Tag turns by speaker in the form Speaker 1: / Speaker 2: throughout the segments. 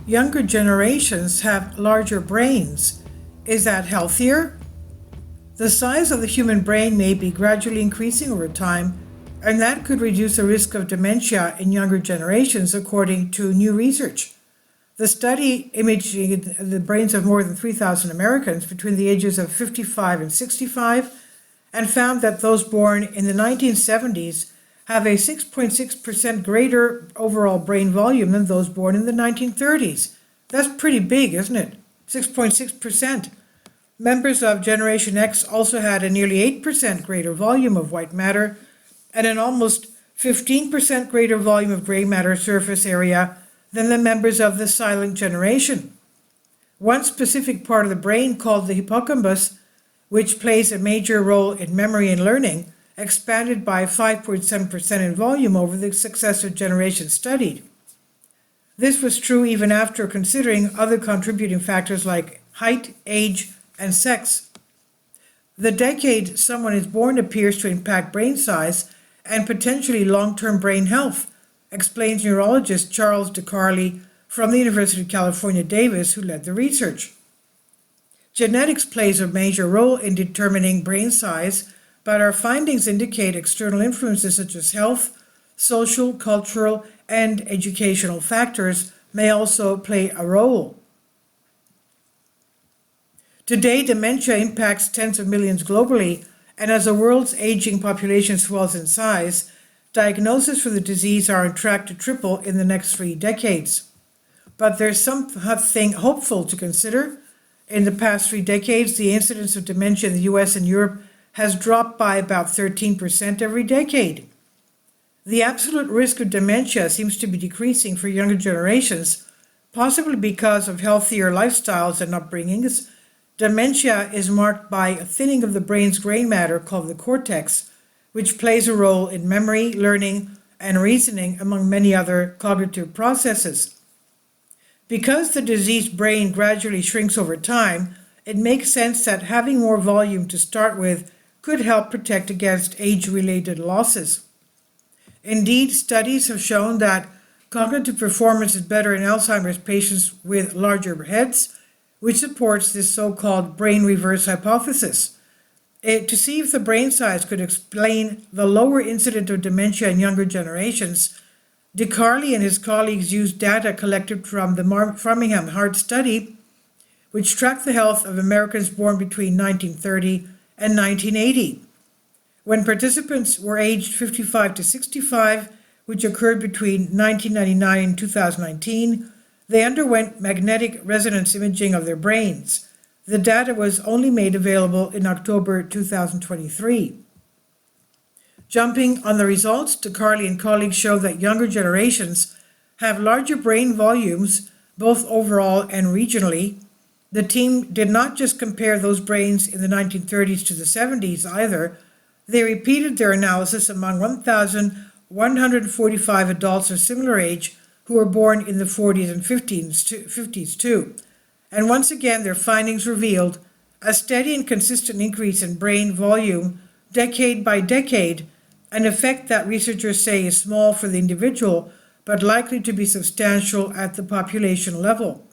Speaker 1: younger generations have larger brains. Is that healthier? The size of the human brain may be gradually increasing over time, and that could reduce the risk of dementia in younger generations, according to new research. The study imaging the brains of more than 3,000 Americans between the ages of 55 and 65 and found that those born in the 1970s have a 6.6% greater overall brain volume than those born in the 1930s. That's pretty big, isn't it? 6.6%. Members of Generation X also had a nearly 8% greater volume of white matter and an almost 15% greater volume of gray matter surface area than the members of the silent generation. One specific part of the brain, called the hippocampus, which plays a major role in memory and learning, expanded by 5.7% in volume over the successive generations studied. This was true even after considering other contributing factors like height, age, and sex. The decade someone is born appears to impact brain size and potentially long-term brain health, explains neurologist Charles DeCarli from the University of California, Davis, who led the research. Genetics plays a major role in determining brain size, but our findings indicate external influences such as health, social, cultural, and educational factors may also play a role. Today, dementia impacts tens of millions globally, and as the world's aging population swells in size, diagnoses for the disease are on track to triple in the next 3 decades. But there's something hopeful to consider. In the past 3 decades, the incidence of dementia in the US and Europe has dropped by about 13% every decade. The absolute risk of dementia seems to be decreasing for younger generations, possibly because of healthier lifestyles and upbringings. Dementia is marked by a thinning of the brain's gray matter called the cortex, which plays a role in memory, learning, and reasoning, among many other cognitive processes. Because the diseased brain gradually shrinks over time, it makes sense that having more volume to start with could help protect against age-related losses. Indeed, studies have shown that cognitive performance is better in Alzheimer's patients with larger heads, which supports this so-called brain reverse hypothesis. To see if the brain size could explain the lower incidence of dementia in younger generations, DeCarli and his colleagues used data collected from the Framingham Heart Study, which tracked the health of Americans born between 1930 and 1980. When participants were aged 55 to 65, which occurred between 1999 and 2019, they underwent magnetic resonance imaging of their brains. The data was only made available in October 2023. Jumping on the results, DeCarli and colleagues show that younger generations have larger brain volumes, both overall and regionally. The team did not just compare those brains in the 1930s to the 70s either. They repeated their analysis among 1,145 adults of similar age who were born in the 40s and 50s too. And once again, their findings revealed a steady and consistent increase in brain volume decade by decade, an effect that researchers say is small for the individual, but likely to be substantial at the population level.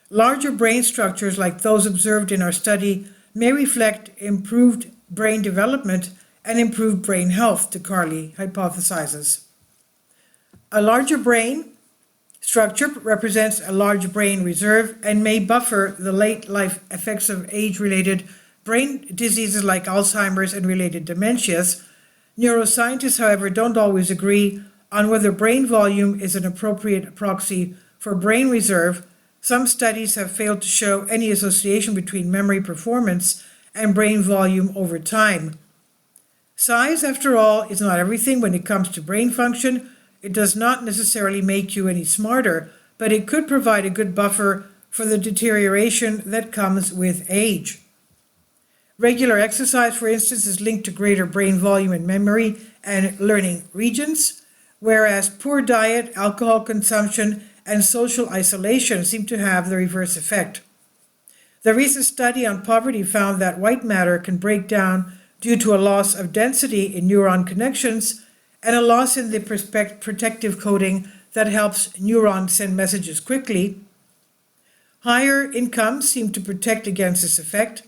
Speaker 1: Larger brain structures like those observed in our study may reflect improved brain development and improved brain health, DeCarli hypothesizes. A larger brain structure represents a large brain reserve and may buffer the late life effects of age-related brain diseases like Alzheimer's and related dementias. Neuroscientists, however, don't always agree on whether brain volume is an appropriate proxy for brain reserve. Some studies have failed to show any association between memory performance and brain volume over time. Size, after all, is not everything when it comes to brain function. It does not necessarily make you any smarter, but it could provide a good buffer for the deterioration that comes with age. Regular exercise, for instance, is linked to greater brain volume in memory and learning regions, whereas poor diet, alcohol consumption, and social isolation seem to have the reverse effect. The recent study on poverty found that white matter can break down due to a loss of density in neuron connections and a loss in the protective coating that helps neurons send messages quickly. Higher incomes seem to protect against this effect.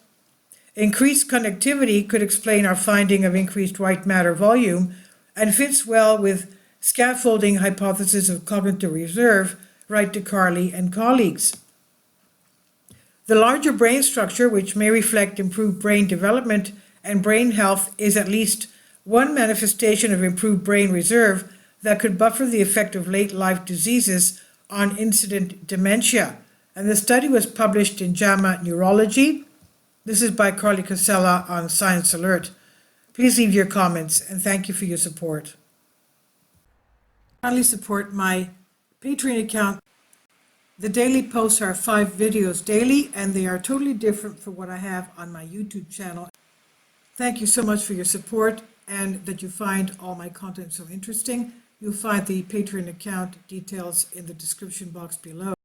Speaker 1: Increased connectivity could explain our finding of increased white matter volume and fits well with scaffolding hypothesis of cognitive reserve, write DeCarli and colleagues. The larger brain structure, which may reflect improved brain development and brain health, is at least one manifestation of improved brain reserve that could buffer the effect of late life diseases on incident dementia. And the study was published in JAMA Neurology. This is by Carly Casella on Science Alert. Please leave your comments and thank you for your support. Kindly support my Patreon account. The daily posts are 5 videos daily and they are totally different from what I have on my YouTube channel. Thank you so much for your support and that you find all my content so interesting. You'll find the Patreon account details in the description box below.